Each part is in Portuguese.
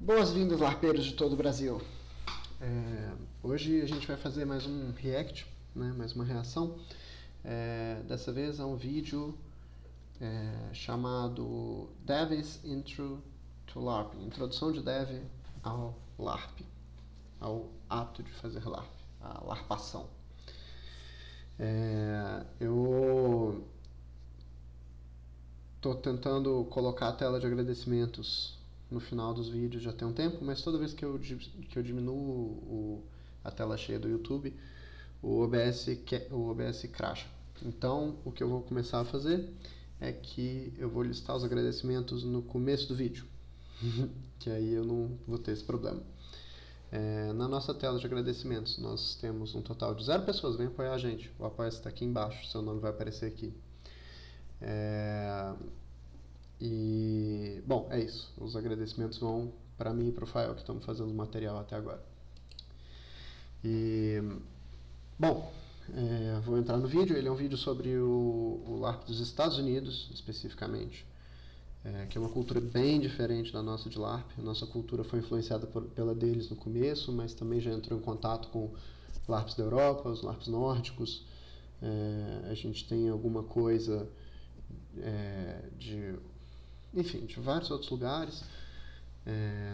Boas-vindas, larpeiros de todo o Brasil. Hoje a gente vai fazer mais um react, né, mais uma reação. Dessa vez a um vídeo chamado Davvy's Intro to Larp, Introdução de Davvy ao Larp, ao ato de fazer Larp, a larpação. Eu estou tentando colocar a tela de agradecimentos no final dos vídeos já tem um tempo, mas toda vez que eu diminuo a tela cheia do YouTube, o OBS cracha. Então, o que eu vou começar a fazer é que eu vou listar os agradecimentos no começo do vídeo, que aí eu não vou ter esse problema. Na nossa tela de agradecimentos, nós temos um total de 0 pessoas. Vem apoiar a gente. O Apoie está aqui embaixo, seu nome vai aparecer aqui. Bom, é isso. Os agradecimentos vão para mim e para o Fael, que estamos fazendo o material até agora. Vou entrar no vídeo. Ele é um vídeo sobre o Larp dos Estados Unidos, especificamente, que é uma cultura bem diferente da nossa de Larp. A nossa cultura foi influenciada pela deles no começo, mas também já entrou em contato com Larps da Europa, os Larps nórdicos. A gente tem alguma coisa de vários outros lugares.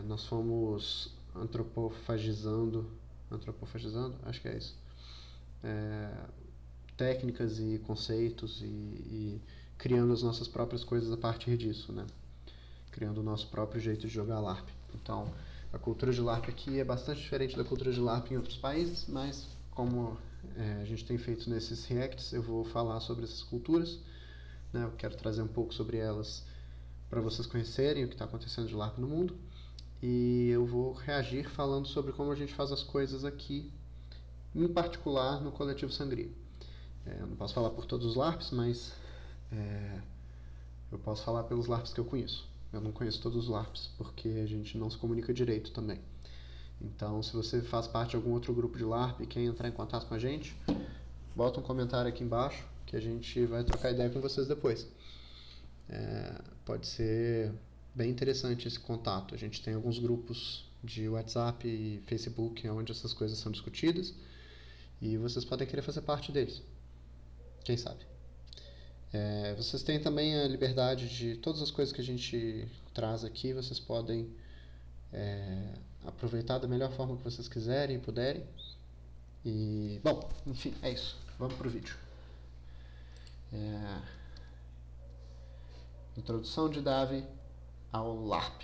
Nós fomos antropofagizando, acho que é isso, técnicas e conceitos e criando as nossas próprias coisas a partir disso, né? Criando o nosso próprio jeito de jogar Larp. Então, a cultura de Larp aqui é bastante diferente da cultura de Larp em outros países, mas como a gente tem feito nesses reacts, eu vou falar sobre essas culturas, né? Eu quero trazer um pouco sobre elas para vocês conhecerem o que está acontecendo de Larp no mundo, e eu vou reagir falando sobre como a gente faz as coisas aqui, em particular no Coletivo Sangria. Eu não posso falar por todos os Larps, mas eu posso falar pelos Larps que eu conheço. Eu não conheço todos os Larps, porque a gente não se comunica direito também. Então, se você faz parte de algum outro grupo de Larp e quer entrar em contato com a gente, bota um comentário aqui embaixo, que a gente vai trocar ideia com vocês depois. Pode ser bem interessante esse contato. A gente tem alguns grupos de WhatsApp e Facebook onde essas coisas são discutidas, e vocês podem querer fazer parte deles, quem sabe. Vocês têm também a liberdade de todas as coisas que a gente traz aqui, vocês podem aproveitar da melhor forma que vocês quiserem e puderem. E, bom, enfim, é isso. Vamos pro vídeo. Introdução de Davvy ao Larp.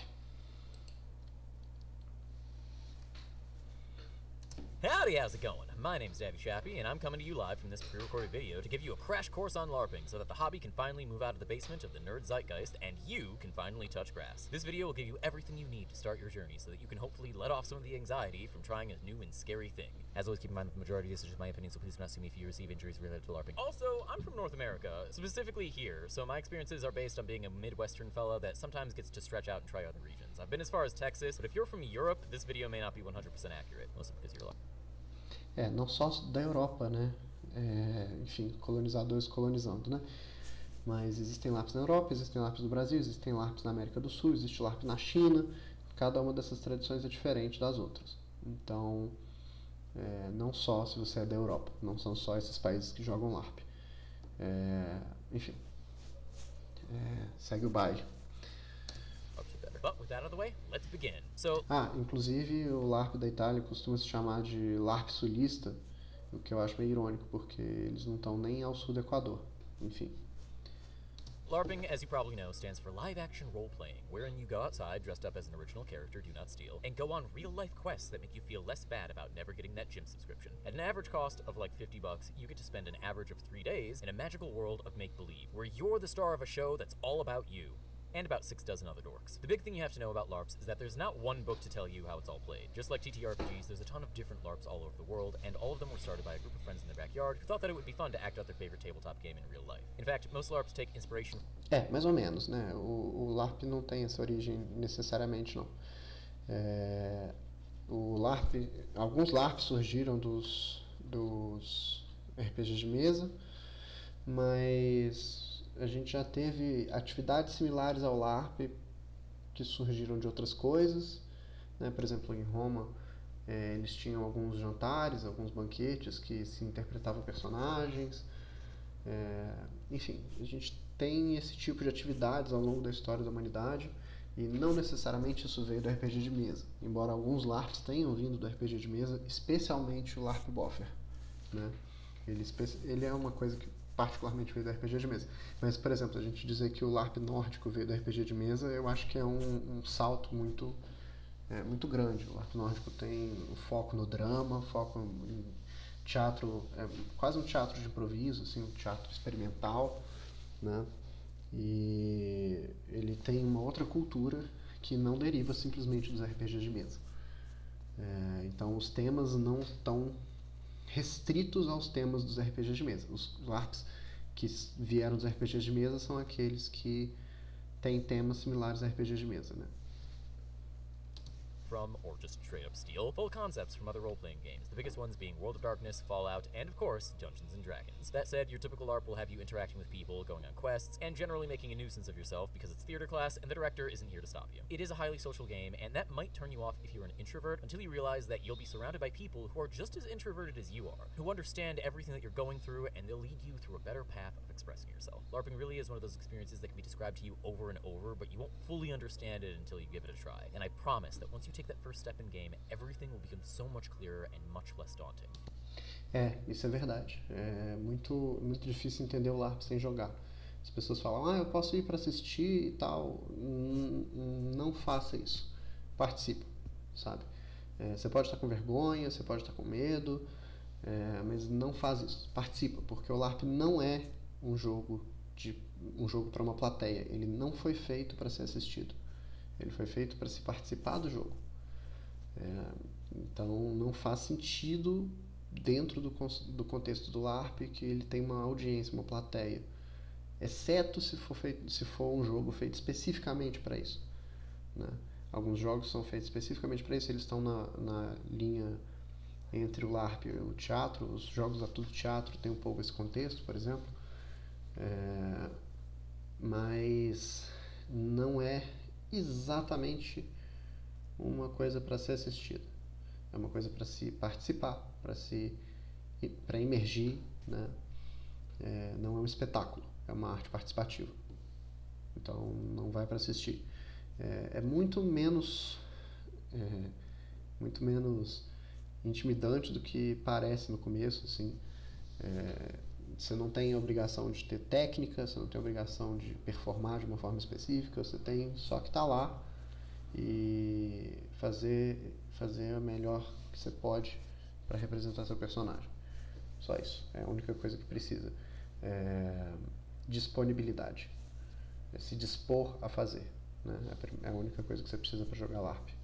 Howdy, how's it going? My name's Davvy Chappie, and I'm coming to you live from this pre-recorded video to give you a crash course on LARPing so that the hobby can finally move out of the basement of the nerd zeitgeist and you can finally touch grass. This video will give you everything you need to start your journey so that you can hopefully let off some of the anxiety from trying a new and scary thing. As always, keep in mind that the majority of this is just my opinion, so please do not sue me if you receive injuries related to LARPing. Also, I'm from North America, specifically here, so my experiences are based on being a Midwestern fella that sometimes gets to stretch out and try other regions. I've been as far as Texas, but if you're from Europe, this video may not be 100% accurate, mostly because you're não só da Europa, né? Colonizadores colonizando, né? Mas existem LARPs na Europa, existem LARPs no Brasil, existem LARPs na América do Sul, existe LARP na China. Cada uma dessas tradições é diferente das outras. Então, não só se você é da Europa, não são só esses países que jogam LARP. Segue o baile. But with that out of the way, let's begin. Inclusive o LARP da Itália costuma se chamar de LARP sulista, o que eu acho meio irônico, porque eles não estão nem ao sul do Equador. Enfim. LARPing, as you probably know, stands for live action role playing, wherein you go outside dressed up as an original character, do not steal, and go on real life quests that make you feel less bad about never getting that gym subscription. At an average cost of like $50, you get to spend an average of 3 days in a magical world of make-believe, where you're the star of a show that's all about you. And about 6 dozen other dorks. The big thing you have to know about LARPs is that there's not one book to tell you how it's all played. Just like TTRPGs, there's a ton of different LARPs all over the world, and all of them were started by a group of friends in their backyard who thought that it would be fun to act out their favorite tabletop game in real life. In fact, most LARPs take inspiration... mais ou menos, né? O LARP não tem essa origem necessariamente, não. Alguns LARPs surgiram dos RPGs de mesa, mas a gente já teve atividades similares ao LARP que surgiram de outras coisas, né? Por exemplo, em Roma, eles tinham alguns jantares, alguns banquetes que se interpretavam personagens. Enfim, a gente tem esse tipo de atividades ao longo da história da humanidade e não necessariamente isso veio do RPG de mesa, embora alguns LARPs tenham vindo do RPG de mesa, especialmente o LARP Boffer, né? Ele é uma coisa que particularmente veio do RPG de mesa, mas, por exemplo, a gente dizer que o LARP nórdico veio do RPG de mesa, eu acho que é um salto muito grande. O LARP nórdico tem um foco no drama, foco em teatro, quase um teatro de improviso, assim, um teatro experimental, né? E ele tem uma outra cultura que não deriva simplesmente dos RPGs de mesa. Então os temas não estão restritos aos temas dos RPGs de mesa. Os LARPs que vieram dos RPGs de mesa são aqueles que têm temas similares a RPGs de mesa, né? From, or just straight up steal, full concepts from other role-playing games, the biggest ones being World of Darkness, Fallout, and of course, Dungeons & Dragons. That said, your typical LARP will have you interacting with people, going on quests, and generally making a nuisance of yourself because it's theater class and the director isn't here to stop you. It is a highly social game, and that might turn you off if you're an introvert until you realize that you'll be surrounded by people who are just as introverted as you are, who understand everything that you're going through, and they'll lead you through a better path of expressing yourself. LARPing really is one of those experiences that can be described to you over and over, but you won't fully understand it until you give it a try. And I promise that once you take that first step in game, everything will become so much clearer and much less daunting. Isso é verdade. É muito difícil entender o LARP sem jogar. As pessoas falam, eu posso ir para assistir e tal. Não faça isso. Participa, sabe? Você pode estar com vergonha, você pode estar com medo, mas não faz isso. Participa, porque o LARP não é um jogo para uma plateia. Ele não foi feito para ser assistido. Ele foi feito para se participar do jogo. Então não faz sentido dentro do contexto do LARP que ele tem uma audiência, uma plateia, exceto se for um jogo feito especificamente para isso, né? Alguns jogos são feitos especificamente para isso, eles estão na linha entre o LARP e o teatro. Os jogos da Tudo Teatro tem um pouco esse contexto, por exemplo, mas não é exatamente uma coisa para ser assistida. É uma coisa para se participar, para emergir, né? Não é um espetáculo, é uma arte participativa. Então não vai para assistir. É muito menos intimidante do que parece no começo, assim. Você não tem a obrigação de ter técnica, você não tem a obrigação de performar de uma forma específica, você tem só que estar lá e fazer o melhor que você pode para representar seu personagem. Só isso. É a única coisa que precisa. Disponibilidade. Se dispor a fazer, né? É a única coisa que você precisa para jogar LARP.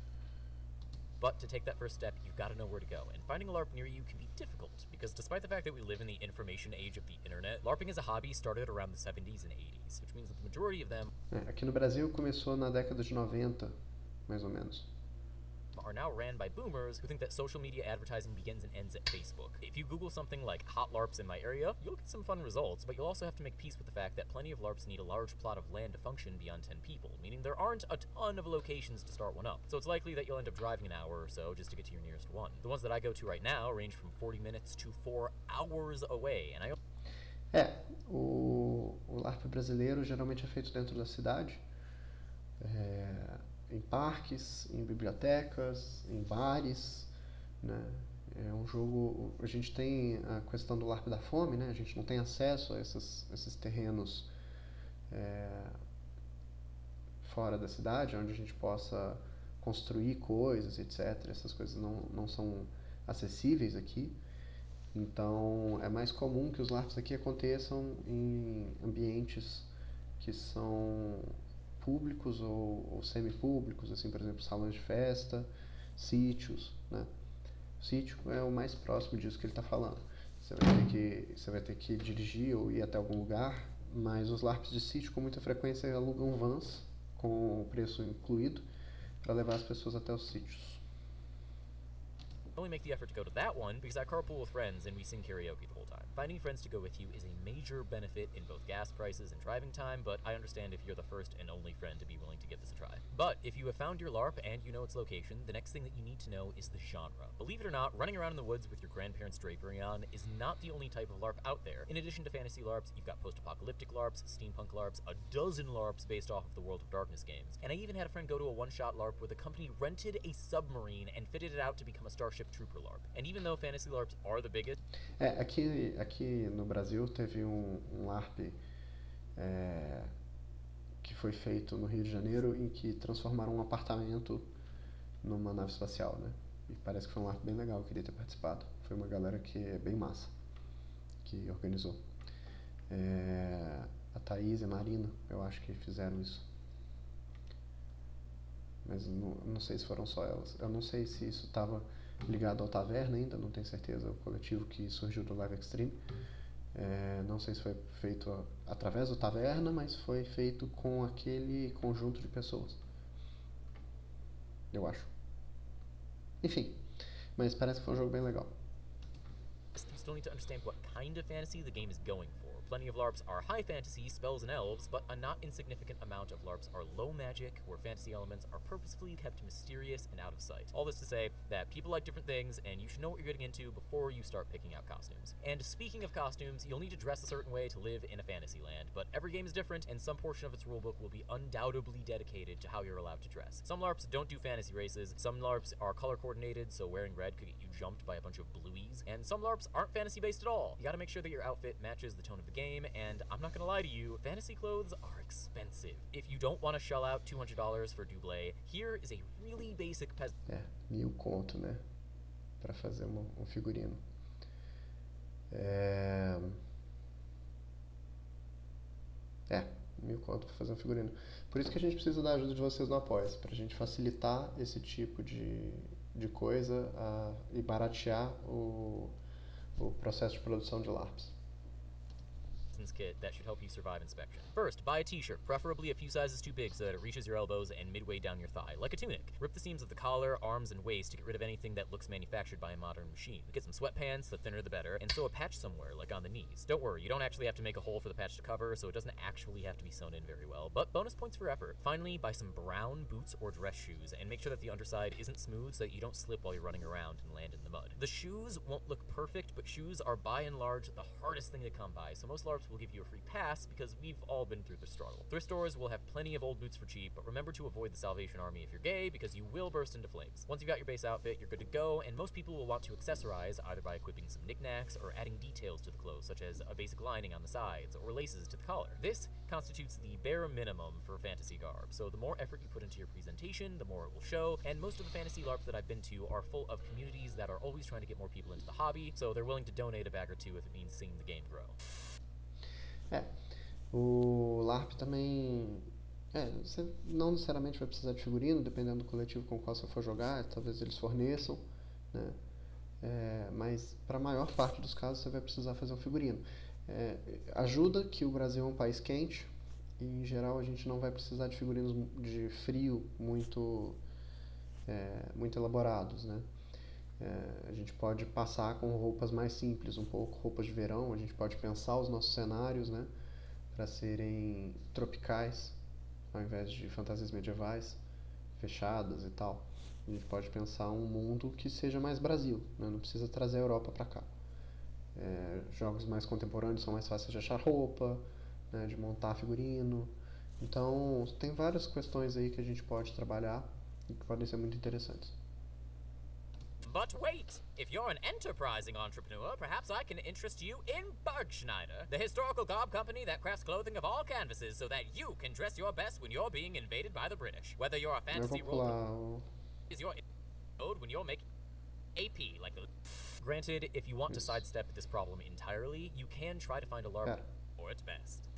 But to take that first step, you've got to know where to go, and finding a LARP near you can be difficult, because despite the fact that we live in the information age of the internet, LARPing as a hobby started around the 70s and 80s, which means that the majority of them aqui no Brasil começou na década de 90, mais ou menos. Are now ran by boomers who think that social media advertising begins and ends at Facebook. If you Google something like hot LARPs in my area, you'll get some fun results, but you'll also have to make peace with the fact that plenty of LARPs need a large plot of land to function beyond 10 people, meaning there aren't a ton of locations to start one up. So it's likely that you'll end up driving an hour or so just to get to your nearest one. The ones that I go to right now range from 40 minutes to 4 hours away, and o LARP brasileiro geralmente é feito dentro da cidade, em parques, em bibliotecas, em bares, né? É um jogo. A gente tem a questão do LARP da fome, né? A gente não tem acesso a esses terrenos fora da cidade, onde a gente possa construir coisas, etc. Essas coisas não são acessíveis aqui. Então é mais comum que os LARPs aqui aconteçam em ambientes que são públicos ou semipúblicos, assim, por exemplo, salões de festa, sítios, né? Sítio é o mais próximo disso que ele está falando. Você vai ter que dirigir ou ir até algum lugar, mas os LARPs de sítio com muita frequência alugam vans com o preço incluído para levar as pessoas até os sítios. only make the effort to go to that one because I carpool with friends and we sing karaoke the whole time. Finding friends to go with you is a major benefit in both gas prices and driving time, but I understand if you're the first and only friend to be willing to give this a try. But if you have found your LARP and you know its location, the next thing that you need to know is the genre. Believe it or not, running around in the woods with your grandparents' drapery on is not the only type of LARP out there. In addition to fantasy LARPs, you've got post-apocalyptic LARPs, steampunk LARPs, a dozen LARPs based off of the World of Darkness games, and I even had a friend go to a one-shot LARP where the company rented a submarine and fitted it out to become a Starship Trooper LARP. And even though fantasy LARPs are the biggest... Aqui no Brasil teve um LARP que foi feito no Rio de Janeiro em que transformaram um apartamento numa nave espacial, né? E parece que foi um LARP bem legal, eu queria ter participado. Foi uma galera que é bem massa que organizou. A Thaís e a Marina, eu acho que fizeram isso. Mas não sei se foram só elas. Eu não sei se isso estava ligado ao Taverna ainda, não tenho certeza. O coletivo que surgiu do Live Extreme. Não sei se foi feito através do Taverna, mas foi feito com aquele conjunto de pessoas. Eu acho. Enfim, mas parece que foi um jogo bem legal. You still need to understand what kind of fantasy the game is going for. Plenty of LARPs are high fantasy, spells and elves, but a not insignificant amount of LARPs are low magic, where fantasy elements are purposefully kept mysterious and out of sight. All this to say that people like different things, and you should know what you're getting into before you start picking out costumes. And speaking of costumes, you'll need to dress a certain way to live in a fantasy land, but every game is different, and some portion of its rulebook will be undoubtedly dedicated to how you're allowed to dress. Some LARPs don't do fantasy races, some LARPs are color coordinated, so wearing red could get you jumped by a bunch of blueies, and some LARPs aren't fantasy based at all. You gotta make sure that your outfit matches the tone of the game, and I'm not gonna lie to you, fantasy clothes are expensive. If you don't want to shell out $200 for doublé, here is a really basic peasant. 1.000 conto, né? Pra fazer um figurino. 1.000 conto pra fazer um figurino. Por isso que a gente precisa da ajuda de vocês no Apoie, pra gente facilitar esse tipo de coisa e baratear o processo de produção de LARPs. Kit that should help you survive inspection. First, buy a t-shirt, preferably a few sizes too big so that it reaches your elbows and midway down your thigh, like a tunic. Rip the seams of the collar, arms, and waist to get rid of anything that looks manufactured by a modern machine. Get some sweatpants, the thinner the better, and sew a patch somewhere, like on the knees. Don't worry, you don't actually have to make a hole for the patch to cover, so it doesn't actually have to be sewn in very well, but bonus points for effort. Finally, buy some brown boots or dress shoes, and make sure that the underside isn't smooth so that you don't slip while you're running around and land in the mud. The shoes won't look perfect, but shoes are by and large the hardest thing to come by, so most LARPs will give you a free pass because we've all been through the struggle. Thrift stores will have plenty of old boots for cheap, but remember to avoid the Salvation Army if you're gay because you will burst into flames. Once you've got your base outfit, you're good to go, and most people will want to accessorize either by equipping some knickknacks or adding details to the clothes, such as a basic lining on the sides or laces to the collar. This constitutes the bare minimum for fantasy garb, so the more effort you put into your presentation, the more it will show, and most of the fantasy LARPs that I've been to are full of communities that are always trying to get more people into the hobby, so they're willing to donate a bag or two if it means seeing the game grow. O LARP também... você não necessariamente vai precisar de figurino, dependendo do coletivo com o qual você for jogar, talvez eles forneçam, né? Mas para a maior parte dos casos você vai precisar fazer um figurino. Ajuda que o Brasil é um país quente e em geral a gente não vai precisar de figurinos de frio muito elaborados, né? A gente pode passar com roupas mais simples, um pouco roupas de verão, a gente pode pensar os nossos cenários, né, para serem tropicais ao invés de fantasias medievais fechadas e tal. A gente pode pensar um mundo que seja mais Brasil, né? Não precisa trazer a Europa para cá. Jogos mais contemporâneos são mais fáceis de achar roupa, né, de montar figurino. Então tem várias questões aí que a gente pode trabalhar e que podem ser muito interessantes. But wait! If you're an enterprising entrepreneur, perhaps I can interest you in Bergschneider, the historical garb company that crafts clothing of all canvases so that you can dress your best when you're being invaded by the British. Whether you're a fantasy role is your mode when you're making AP, like the... Granted, if you want to sidestep this problem entirely, you can try to find a LARP for its best.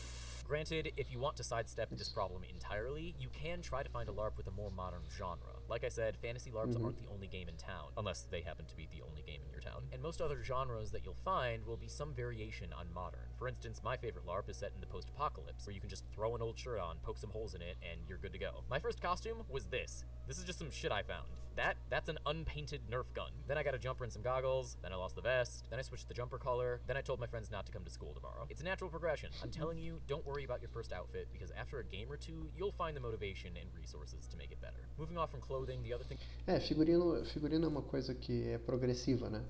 Granted, if you want to sidestep this problem entirely, you can try to find a LARP with a more modern genre. Like I said, fantasy LARPs aren't the only game in town, unless they happen to be the only game in your town. And most other genres that you'll find will be some variation on modern. For instance, my favorite LARP is set in the post-apocalypse, where you can just throw an old shirt on, poke some holes in it, and you're good to go. My first costume was this. This is just some shit I found. That's an unpainted Nerf gun. Then I got a jumper and some goggles, then I lost the vest, then I switched the jumper color, then I told my friends not to come to school tomorrow. It's a natural progression. I'm telling you, don't worry about your first outfit, because after a game or two, you'll find the motivation and resources to make it better. Moving off from clothing, the other thing... Figurino é uma coisa que é progressiva, né?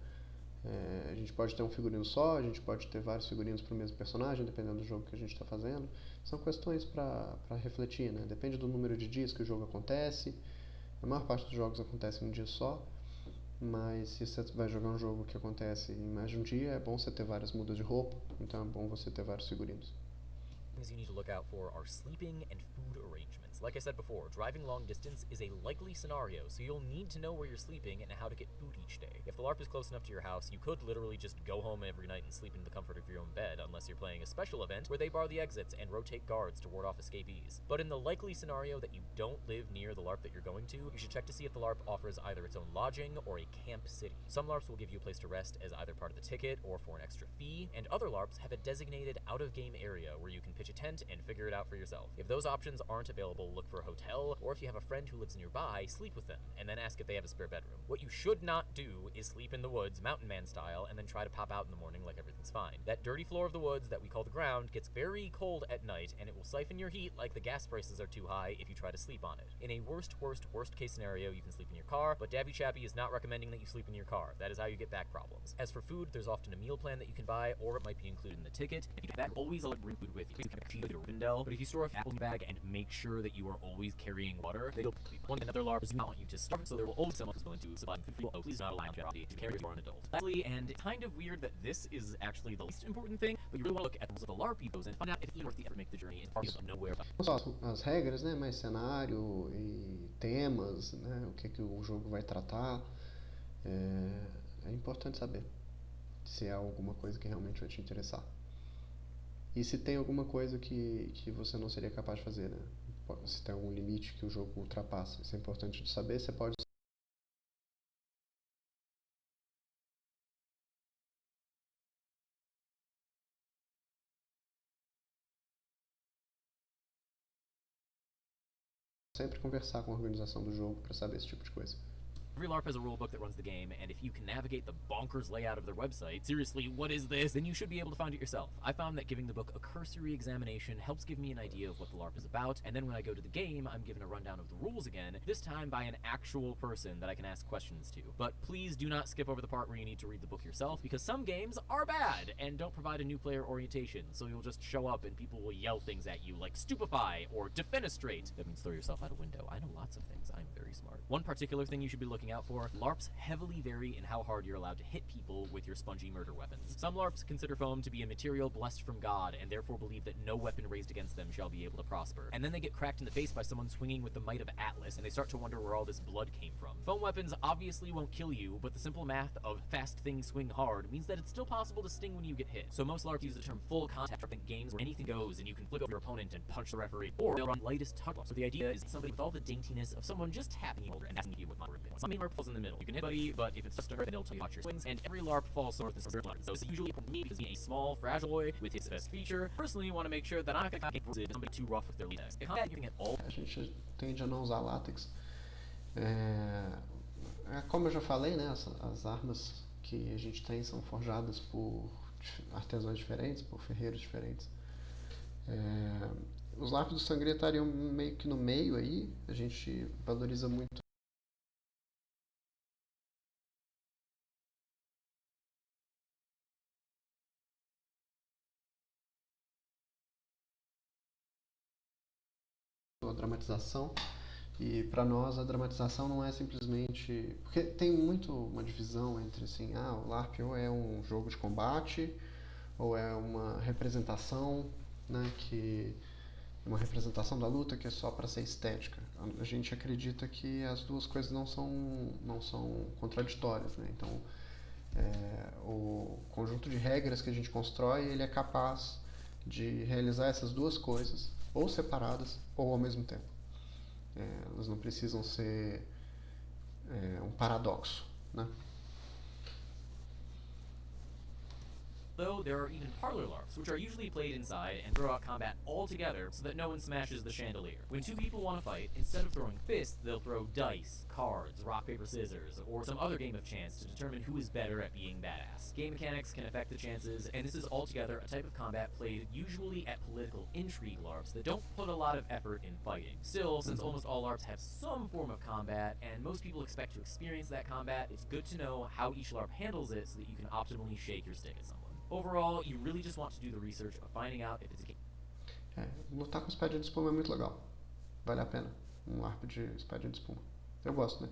A gente pode ter um figurino só, a gente pode ter vários figurinos para o mesmo personagem, dependendo do jogo que a gente está fazendo. São questões para refletir, né? Depende do número de dias que o jogo acontece. A maior parte dos jogos acontece em um dia só, mas se você vai jogar um jogo que acontece em mais de um dia, é bom você ter várias mudas de roupa, então é bom você ter vários figurinos. Things you need to look out for are sleeping and food arrangements. Like I said before, driving long distance is a likely scenario, so you'll need to know where you're sleeping and how to get food each day. If the Larp is close enough to your house, you could literally just go home every night and sleep in the comfort of your own bed, unless you're playing a special event where they bar the exits and rotate guards to ward off escapees. But in the likely scenario that you don't live near the Larp that you're going to, you should check to see if the Larp offers either its own lodging or a camp city. Some Larps will give you a place to rest as either part of the ticket or for an extra fee, and other Larps have a designated out-of-game area where you can pitch a tent and figure it out for yourself. If those options aren't available, look for a hotel, or if you have a friend who lives nearby, sleep with them, and then ask if they have a spare bedroom. What you should not do is sleep in the woods, mountain man style, and then try to pop out in the morning like everything's fine. That dirty floor of the woods that we call the ground gets very cold at night, and it will siphon your heat like the gas prices are too high if you try to sleep on it. In a worst case scenario, you can sleep in your car, but Davvy Chappy is not recommending that you sleep in your car. That is how you get back problems. As for food, there's often a meal plan that you can buy, or it might be included in the ticket. If you have that, always bring food with you. You can keep it window, but if you store a apple in your bag and make sure that you are always carrying water, they'll one another Larp does not want you to starve, so there will always be someone who's willing to supply food for you. Oh, please do not rely on generosity to carry if you are an adult. Lastly, and it's kind of weird that this is actually the least important thing, but you really want to look at the Larp ethos and find out if it's worth the effort to make the journey in parts of nowhere. Não só as regras, né, mas cenário e temas, né, o que o jogo vai tratar. É importante saber se é alguma coisa que realmente vai te interessar. E se tem alguma coisa que você não seria capaz de fazer, né? Se tem algum limite que o jogo ultrapassa. Isso é importante de saber. Você pode sempre conversar com a organização do jogo para saber esse tipo de coisa. Every LARP has a rulebook that runs the game, and if you can navigate the bonkers layout of their website, seriously, what is this? Then you should be able to find it yourself. I found that giving the book a cursory examination helps give me an idea of what the LARP is about, and then when I go to the game, I'm given a rundown of the rules again, this time by an actual person that I can ask questions to. But please do not skip over the part where you need to read the book yourself, because some games are bad and don't provide a new player orientation, so you'll just show up and people will yell things at you like stupefy or defenestrate. That means throw yourself out a window. I know lots of things. I'm very smart. One particular thing you should be looking out for, LARPs heavily vary in how hard you're allowed to hit people with your spongy murder weapons. Some LARPs consider foam to be a material blessed from God and therefore believe that no weapon raised against them shall be able to prosper. And then they get cracked in the face by someone swinging with the might of Atlas and they start to wonder where all this blood came from. Foam weapons obviously won't kill you, but the simple math of fast things swing hard means that it's still possible to sting when you get hit. So most LARPs use the term full contact in games where anything goes and you can flip over your opponent and punch the referee, or they'll run lightest touch. So the idea is somebody with all the daintiness of someone just tapping you over and asking you with moderate bit. Some LARP falls in the middle. You can hit buddy, but if it's just to hurt, then they'll tell you about your swings, and every LARP falls north and south. So it's usually for me because being a small, fragile boy with his best feature, personally want to make sure that I'm not going to get somebody too rough with their latex. If I'm using it all, a gente tende a não usar látex. Como eu já falei, né, as armas que a gente tem são forjadas por artesãos diferentes, por ferreiros diferentes. Os LARPs do Sangria estariam meio que no meio aí. A gente valoriza muito a dramatização, e para nós a dramatização não é simplesmente, porque tem muito uma divisão entre assim, o LARP ou é um jogo de combate ou é uma representação, né, que uma representação da luta que é só para ser estética. A gente acredita que as duas coisas não são contraditórias, né? Então o conjunto de regras que a gente constrói, ele é capaz de realizar essas duas coisas, ou separadas, ou ao mesmo tempo. Elas não precisam ser um paradoxo, né? Though there are even parlor LARPs, which are usually played inside and throw out combat altogether so that no one smashes the chandelier. When two people want to fight, instead of throwing fists, they'll throw dice, cards, rock, paper, scissors, or some other game of chance to determine who is better at being badass. Game mechanics can affect the chances, and this is altogether a type of combat played usually at political intrigue LARPs that don't put a lot of effort in fighting. Still, since almost all LARPs have some form of combat, and most people expect to experience that combat, it's good to know how each LARP handles it so that you can optimally shake your stick at someone. Overall, you really just want to do the research of finding out if it's a game. Lutar com espadinha de espuma é muito legal. Vale a pena. LARP de espadinha de espuma. Eu gosto, né?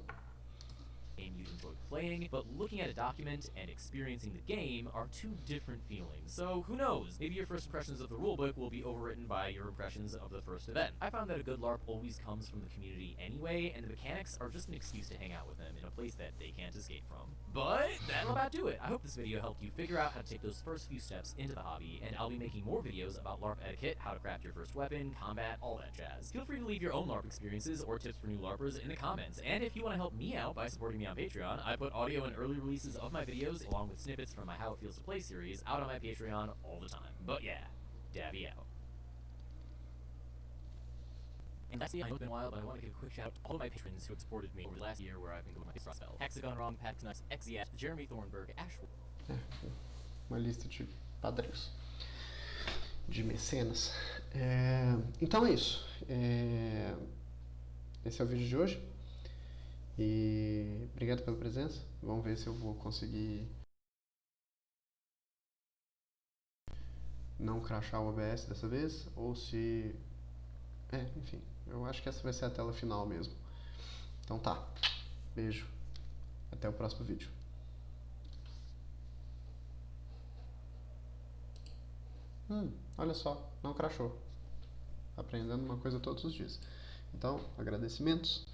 Game you enjoy playing, but looking at a document and experiencing the game are two different feelings. So who knows? Maybe your first impressions of the rulebook will be overwritten by your impressions of the first event. I found that a good LARP always comes from the community anyway, and the mechanics are just an excuse to hang out with them in a place that they can't escape from. But that'll about do it. I hope this video helped you figure out how to take those first few steps into the hobby, and I'll be making more videos about LARP etiquette, how to craft your first weapon, combat, all that jazz. Feel free to leave your own LARP experiences or tips for new LARPers in the comments, and if you want to help me out by supporting me on Patreon, I put audio and early releases of my videos, along with snippets from my How It Feels to Play series, out on my Patreon all the time. But yeah, Davvy out. And lastly, I know it's been a while, but I want to give a quick shout out to all of my patrons who have supported me over the last year where I've been going my spell. Hexagon Wrong, Pat Knucks, Exiat, Jeremy Thornburg, Ashwood. Uma lista de padrinhos, de mecenas. Então é isso. Esse é o vídeo de hoje. E obrigado pela presença. Vamos ver se eu vou conseguir não crashar o OBS dessa vez, ou se... enfim, eu acho que essa vai ser a tela final mesmo. Então tá, beijo, até o próximo vídeo. Olha só, não crashou. Aprendendo uma coisa todos os dias. Então, agradecimentos.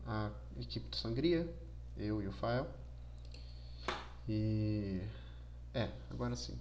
A equipe do Sangria, eu e o Fael. E... agora sim.